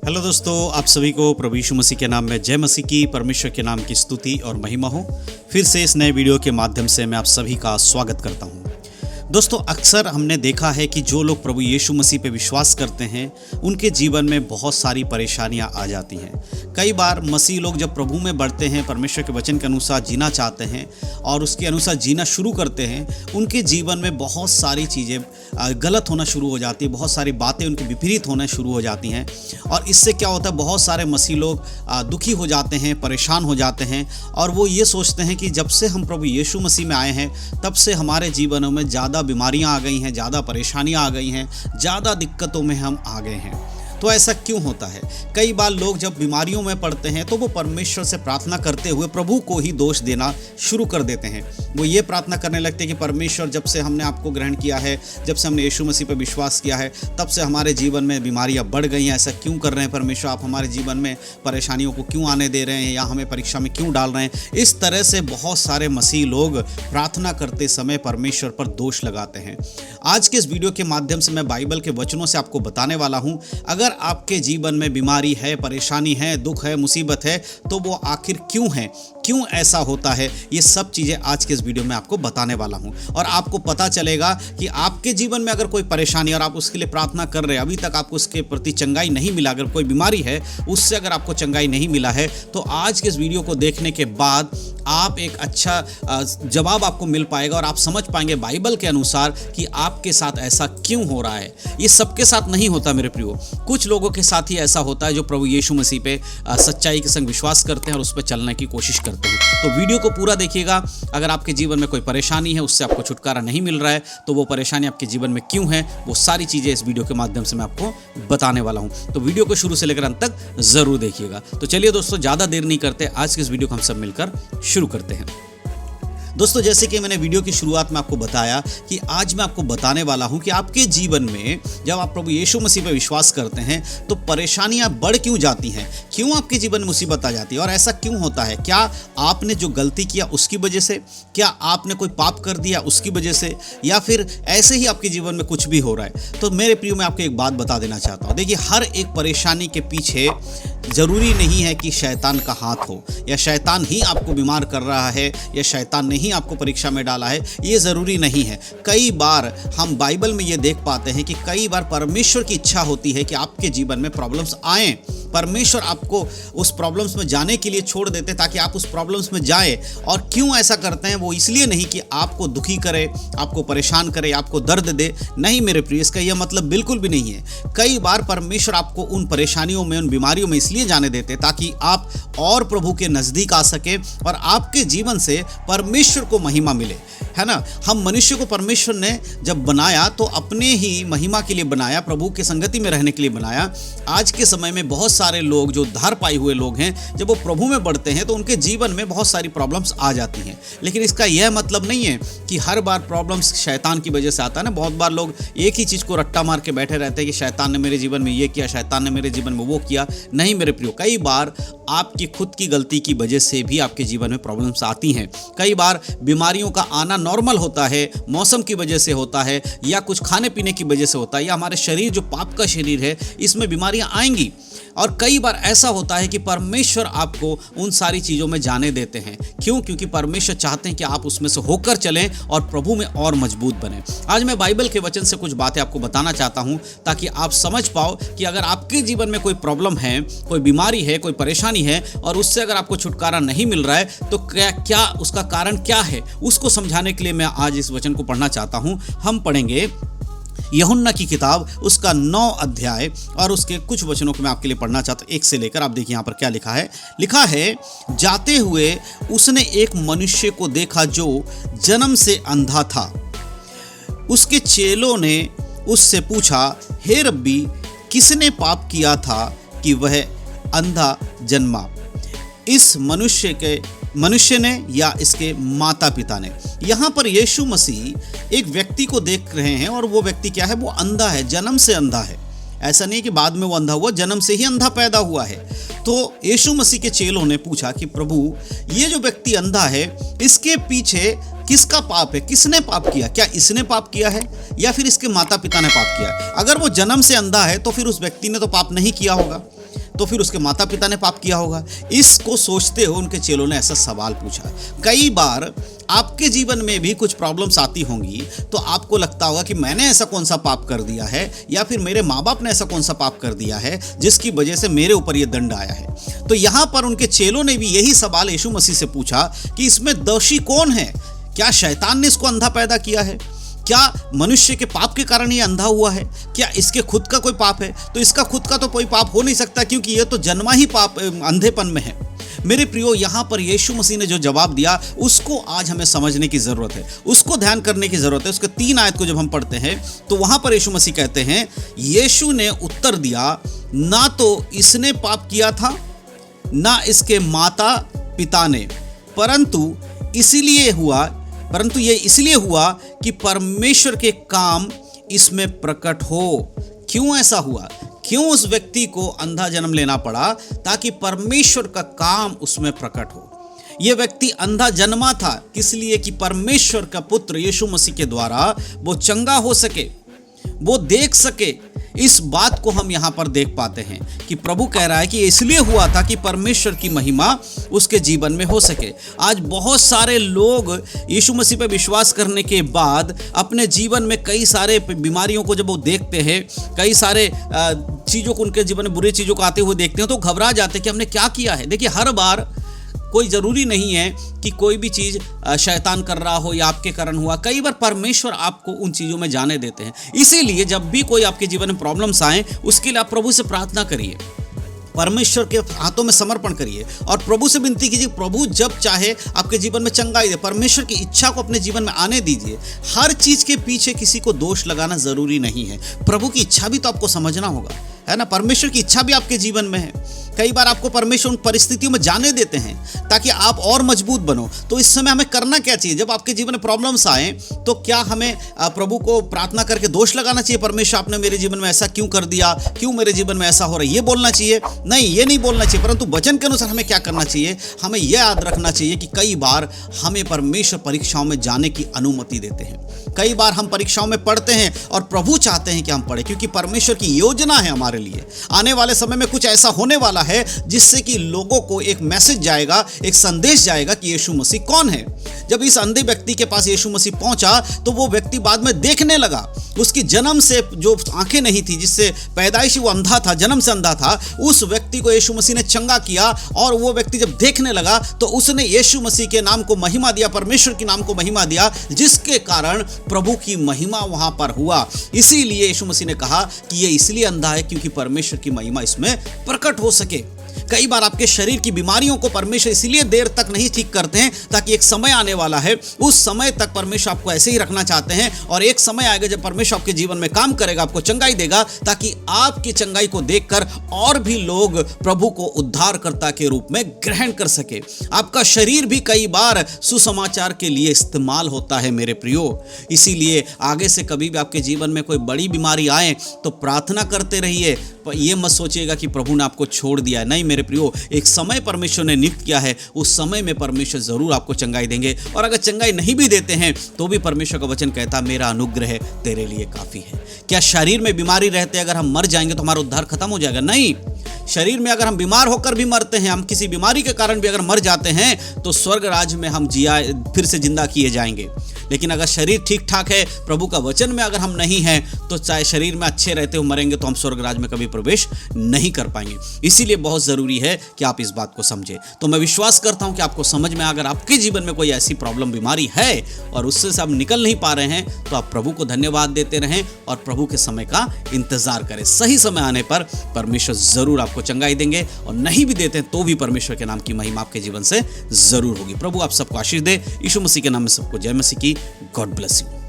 Hello दोस्तों, आप सभी को प्रभु यीशु मसीह के नाम में जय मसीह की, परमेश्वर के नाम की स्तुति और महिमा हो। फिर से इस नए वीडियो के माध्यम से मैं आप सभी का स्वागत करता हूं। दोस्तों, अक्सर हमने देखा है कि जो लोग प्रभु यीशु मसीह पे विश्वास करते हैं उनके जीवन में बहुत सारी परेशानियां आ जाती हैं। कई बार मसीह लोग जब प्रभु में बढ़ते हैं, परमेश्वर के वचन के अनुसार जीना चाहते हैं और उसके अनुसार जीना शुरू करते हैं, उनके जीवन में बहुत सारी चीज़ें गलत होना शुरू हो जाती है, बहुत सारी बातें उनके विपरीत होना शुरू हो जाती हैं। और इससे क्या होता है, बहुत सारे मसीह लोग दुखी हो जाते हैं, परेशान हो जाते हैं और वो ये सोचते हैं कि जब से हम प्रभु यीशु मसीह में आए हैं तब से हमारे जीवनों में ज़्यादा बीमारियां आ गई हैं, ज़्यादा परेशानियां आ गई हैं, ज़्यादा दिक्कतों में हम आ गए हैं। तो ऐसा क्यों होता है? कई बार लोग जब बीमारियों में पड़ते हैं तो वो परमेश्वर से प्रार्थना करते हुए प्रभु को ही दोष देना शुरू कर देते हैं। वो ये प्रार्थना करने लगते हैं कि परमेश्वर, जब से हमने आपको ग्रहण किया है, जब से हमने यीशु मसीह पर विश्वास किया है, तब से हमारे जीवन में बीमारियां बढ़ गई हैं। ऐसा क्यों कर रहे हैं परमेश्वर? आप हमारे जीवन में परेशानियों को क्यों आने दे रहे हैं या हमें परीक्षा में क्यों डाल रहे हैं? इस तरह से बहुत सारे मसीह लोग प्रार्थना करते समय परमेश्वर पर दोष लगाते हैं। आज के इस वीडियो के माध्यम से मैं बाइबल के वचनों से आपको बताने वाला हूं, अगर आपके जीवन में बीमारी है, परेशानी है, दुख है, मुसीबत है, तो वो आखिर क्यों है, क्यों ऐसा होता है, ये सब चीज़ें आज के इस वीडियो में आपको बताने वाला हूं। और आपको पता चलेगा कि आपके जीवन में अगर कोई परेशानी और आप उसके लिए प्रार्थना कर रहे हैं, अभी तक आपको उसके प्रति चंगाई नहीं मिला, अगर कोई बीमारी है उससे अगर आपको चंगाई नहीं मिला है, तो आज के इस वीडियो को देखने के बाद आप एक अच्छा जवाब आपको मिल पाएगा और आप समझ पाएंगे बाइबल के अनुसार कि आपके साथ ऐसा क्यों हो रहा है। ये सबके साथ नहीं होता मेरे प्रियो, कुछ लोगों के साथ ही ऐसा होता है जो प्रभु यीशु मसीह पे सच्चाई के संग विश्वास करते हैं और उस पर चलने की कोशिश करते हैं। तो वीडियो को पूरा देखिएगा। अगर आपके जीवन में कोई परेशानी है, उससे आपको छुटकारा नहीं मिल रहा है, तो वो परेशानी आपके जीवन में क्यों है, वो सारी चीज़ें इस वीडियो के माध्यम से मैं आपको बताने वाला हूँ। तो वीडियो को शुरू से लेकर अंत तक जरूर देखिएगा। तो चलिए दोस्तों, ज़्यादा देर नहीं करते, आज के इस वीडियो को हम सब मिलकर शुरू करते हैं। दोस्तों, जैसे कि मैंने वीडियो की शुरुआत में आपको बताया कि आज मैं आपको बताने वाला हूं कि आपके जीवन में जब आप प्रभु यीशु मसीह पर विश्वास करते हैं तो परेशानियां बढ़ क्यों जाती हैं, क्यों आपके जीवन में मुसीबत आ जाती है और ऐसा क्यों होता है। क्या आपने जो गलती किया उसकी वजह से, क्या आपने कोई पाप कर दिया उसकी वजह से, या फिर ऐसे ही आपके जीवन में कुछ भी हो रहा है। तो मेरे प्रियो, मैं आपको एक बात बता देना चाहता हूँ। देखिए, हर एक परेशानी के पीछे ज़रूरी नहीं है कि शैतान का हाथ हो, या शैतान ही आपको बीमार कर रहा है, या शैतान ने ही आपको परीक्षा में डाला है, ये ज़रूरी नहीं है। कई बार हम बाइबल में ये देख पाते हैं कि कई बार परमेश्वर की इच्छा होती है कि आपके जीवन में प्रॉब्लम्स आएँ। परमेश्वर आपको उस प्रॉब्लम्स में जाने के लिए छोड़ देते ताकि आप उस प्रॉब्लम्स में जाएं। और क्यों ऐसा करते हैं? वो इसलिए नहीं कि आपको दुखी करे, आपको परेशान करे, आपको दर्द दे। नहीं मेरे प्रिय, इसका यह मतलब बिल्कुल भी नहीं है। कई बार परमेश्वर आपको उन परेशानियों में, उन बीमारियों में इसलिए जाने देते ताकि आप और प्रभु के नज़दीक आ सके और आपके जीवन से परमेश्वर को महिमा मिले, है ना। हम मनुष्य को परमेश्वर ने जब बनाया तो अपने ही महिमा के लिए बनाया, प्रभु के संगति में रहने के लिए बनाया। आज के समय में बहुत सारे लोग जो उद्धार पाए हुए लोग हैं, जब वो प्रभु में बढ़ते हैं तो उनके जीवन में बहुत सारी प्रॉब्लम्स आ जाती हैं। लेकिन इसका यह मतलब नहीं है कि हर बार प्रॉब्लम्स शैतान की वजह से आता है ना। बहुत बार लोग एक ही चीज़ को रट्टा मार के बैठे रहते हैं कि शैतान ने मेरे जीवन में ये किया, शैतान ने मेरे जीवन में वो किया। नहीं मेरे प्रियो, कई बार आपकी खुद की गलती की वजह से भी आपके जीवन में प्रॉब्लम्स आती हैं। कई बार बीमारियों का आना नॉर्मल होता है, मौसम की वजह से होता है, या कुछ खाने पीने की वजह से होता है, या हमारे शरीर जो पाप का शरीर है इसमें बीमारियां आएंगी। और कई बार ऐसा होता है कि परमेश्वर आपको उन सारी चीज़ों में जाने देते हैं। क्यों? क्योंकि परमेश्वर चाहते हैं कि आप उसमें से होकर चलें और प्रभु में और मजबूत बने। आज मैं बाइबल के वचन से कुछ बातें आपको बताना चाहता हूं ताकि आप समझ पाओ कि अगर आपके जीवन में कोई प्रॉब्लम है, कोई बीमारी है, कोई परेशानी है और उससे अगर आपको छुटकारा नहीं मिल रहा है तो क्या उसका कारण क्या है, उसको समझाने के लिए मैं आज इस वचन को पढ़ना चाहता हूं। हम पढ़ेंगे यूहन्ना की किताब, उसका 9 अध्याय और उसके कुछ वचनों को मैं आपके लिए पढ़ना चाहता हूँ, 1 से लेकर। आप देखिए यहाँ पर क्या लिखा है, जाते हुए उसने एक मनुष्य को देखा जो जन्म से अंधा था। उसके चेलों ने उससे पूछा, हे रब्बी, किसने पाप किया था कि वह अंधा जन्मा, इस मनुष्य ने या इसके माता पिता ने? यहाँ पर यीशु मसीह एक व्यक्ति को देख रहे हैं और वो व्यक्ति क्या है? वो अंधा है, जन्म से अंधा है। ऐसा नहीं कि बाद में वो अंधा हुआ, जन्म से ही अंधा पैदा हुआ है। तो यीशु मसीह के चेलों ने पूछा कि प्रभु, ये जो व्यक्ति अंधा है इसके पीछे किसका पाप है, किसने पाप किया? क्या इसने पाप किया है या फिर इसके माता पिता ने पाप किया है? अगर वो जन्म से अंधा है तो फिर उस व्यक्ति ने तो पाप नहीं किया होगा। तो फिर उसके माता पिता ने पाप किया होगा। इसको सोचते हुए उनके चेलों ने ऐसा सवाल पूछा। कई बार आपके जीवन में भी कुछ प्रॉब्लम्स आती होंगी तो आपको लगता होगा कि मैंने ऐसा कौन सा पाप कर दिया है या फिर मेरे माँ बाप ने ऐसा कौन सा पाप कर दिया है जिसकी वजह से मेरे ऊपर यह दंड आया है। तो यहाँ पर उनके चेलों ने भी यही सवाल यीशु मसीह से पूछा कि इसमें दोषी कौन है? क्या शैतान ने इसको अंधा पैदा किया है? क्या मनुष्य के पाप के कारण ये अंधा हुआ है? क्या इसके खुद का कोई पाप है? तो इसका खुद का तो कोई पाप हो नहीं सकता, क्योंकि ये तो जन्मा ही पाप अंधेपन में है। मेरे प्रियो, यहाँ पर यीशु मसीह ने जो जवाब दिया उसको आज हमें समझने की ज़रूरत है, उसको ध्यान करने की ज़रूरत है। उसके 3 आयत को जब हम पढ़ते हैं तो वहाँ पर यीशु मसीह कहते हैं, यीशु ने उत्तर दिया, ना तो इसने पाप किया था ना इसके माता पिता ने, परंतु ये इसलिए हुआ कि परमेश्वर के काम इसमें प्रकट हो। क्यों ऐसा हुआ? क्यों उस व्यक्ति को अंधा जन्म लेना पड़ा? ताकि परमेश्वर का काम उसमें प्रकट हो। यह व्यक्ति अंधा जन्मा था किस लिए? कि परमेश्वर का पुत्र यीशु मसीह के द्वारा वो चंगा हो सके, वो देख सके। इस बात को हम यहाँ पर देख पाते हैं कि प्रभु कह रहा है कि इसलिए हुआ था कि परमेश्वर की महिमा उसके जीवन में हो सके। आज बहुत सारे लोग यीशु मसीह पर विश्वास करने के बाद अपने जीवन में कई सारे बीमारियों को जब वो देखते हैं, कई सारे चीज़ों को, उनके जीवन में बुरी चीज़ों को आते हुए देखते हैं तो घबरा जाते हैं कि हमने क्या किया है। देखिए, हर बार कोई ज़रूरी नहीं है कि कोई भी चीज़ शैतान कर रहा हो या आपके कारण हुआ। कई बार परमेश्वर आपको उन चीज़ों में जाने देते हैं। इसीलिए जब भी कोई आपके जीवन में प्रॉब्लम्स आए, उसके लिए आप प्रभु से प्रार्थना करिए, परमेश्वर के हाथों में समर्पण करिए और प्रभु से विनती कीजिए। प्रभु जब चाहे आपके जीवन में चंगाई दे, परमेश्वर की इच्छा को अपने जीवन में आने दीजिए। हर चीज़ के पीछे किसी को दोष लगाना ज़रूरी नहीं है। प्रभु की इच्छा भी तो आपको समझना होगा, है ना। परमेश्वर की इच्छा भी आपके जीवन में है। कई बार आपको परमेश्वर उन परिस्थितियों में जाने देते हैं ताकि आप और मजबूत बनो। तो इस समय हमें करना क्या चाहिए? जब आपके जीवन में प्रॉब्लम्स आए तो क्या हमें प्रभु को प्रार्थना करके दोष लगाना चाहिए? परमेश्वर, आपने मेरे जीवन में ऐसा क्यों कर दिया, क्यों मेरे जीवन में ऐसा हो रहा है, ये बोलना चाहिए? नहीं, ये नहीं बोलना चाहिए। परंतु वचन के अनुसार हमें क्या करना चाहिए? हमें यह याद रखना चाहिए कि कई बार हमें परमेश्वर परीक्षाओं में जाने की अनुमति देते हैं। कई बार हम परीक्षाओं में पढ़ते हैं और प्रभु चाहते हैं कि हम पढ़ें, क्योंकि परमेश्वर की योजना है हमारे लिए। आने वाले समय में कुछ ऐसा होने वाला है जिससे कि लोगों को एक मैसेज जाएगा, एक संदेश जाएगा कि यीशु मसीह कौन है। जब इस अंधे व्यक्ति के पास यीशु मसीह पहुंचा तो वो व्यक्ति बाद में देखने लगा। उसकी जन्म से जो आंखें नहीं थी, जिससे पैदाइश वो अंधा था, जन्म से अंधा था, उस व्यक्ति को यीशु मसीह ने चंगा किया। और वो व्यक्ति जब देखने लगा तो उसने यीशु मसीह के नाम को महिमा दिया, परमेश्वर के नाम को महिमा दिया, जिसके कारण प्रभु की महिमा वहां पर हुआ। इसीलिए यीशु मसीह ने कहा कि ये इसलिए अंधा है क्योंकि परमेश्वर की महिमा इसमें प्रकट हो सके। कई बार आपके शरीर की बीमारियों को परमेश्वर इसलिए देर तक नहीं ठीक करते हैं ताकि एक समय आने वाला है, उस समय तक परमेश्वर आपको ऐसे ही रखना चाहते हैं। और एक समय आएगा जब परमेश्वर आपके जीवन में काम करेगा, आपको चंगाई देगा, ताकि आपकी चंगाई को देखकर और भी लोग प्रभु को उद्धारकर्ता के रूप में ग्रहण कर सके। आपका शरीर भी कई बार सुसमाचार के लिए इस्तेमाल होता है मेरे प्रियो। इसीलिए आगे से कभी भी आपके जीवन में कोई बड़ी बीमारी आए तो प्रार्थना करते रहिए। ये मत सोचिएगा कि प्रभु ने आपको छोड़ दिया है। नहीं मेरे प्रियो, एक समय परमेश्वर ने नियुक्त किया है, उस समय में परमेश्वर जरूर आपको चंगाई देंगे। और अगर चंगाई नहीं भी देते हैं तो भी परमेश्वर का वचन कहता है, मेरा अनुग्रह तेरे लिए काफी है। क्या शरीर में बीमारी रहते अगर हम मर जाएंगे तो हमारा उद्धार खत्म हो जाएगा? नहीं। शरीर में अगर हम बीमार होकर भी मरते हैं, हम किसी बीमारी के कारण भी अगर मर जाते हैं तो स्वर्ग राज्य में हम फिर से जिंदा किए जाएंगे। लेकिन अगर शरीर ठीक ठाक है, प्रभु का वचन में अगर हम नहीं हैं, तो चाहे शरीर में अच्छे रहते हो मरेंगे तो हम स्वर्ग राज्य में कभी प्रवेश नहीं कर पाएंगे। इसीलिए बहुत ज़रूरी है कि आप इस बात को समझें। तो मैं विश्वास करता हूं कि आपको समझ में, अगर आपके जीवन में कोई ऐसी प्रॉब्लम बीमारी है और उससे आप निकल नहीं पा रहे हैं, तो आप प्रभु को धन्यवाद देते रहें और प्रभु के समय का इंतजार करें। सही समय आने पर परमेश्वर जरूर आपको चंगाई देंगे, और नहीं भी देते तो भी परमेश्वर के नाम की महिमा आपके जीवन से जरूर होगी। प्रभु आप सबको आशीष दे। यीशु मसीह के नाम में सबको जय मसीह की। God bless you.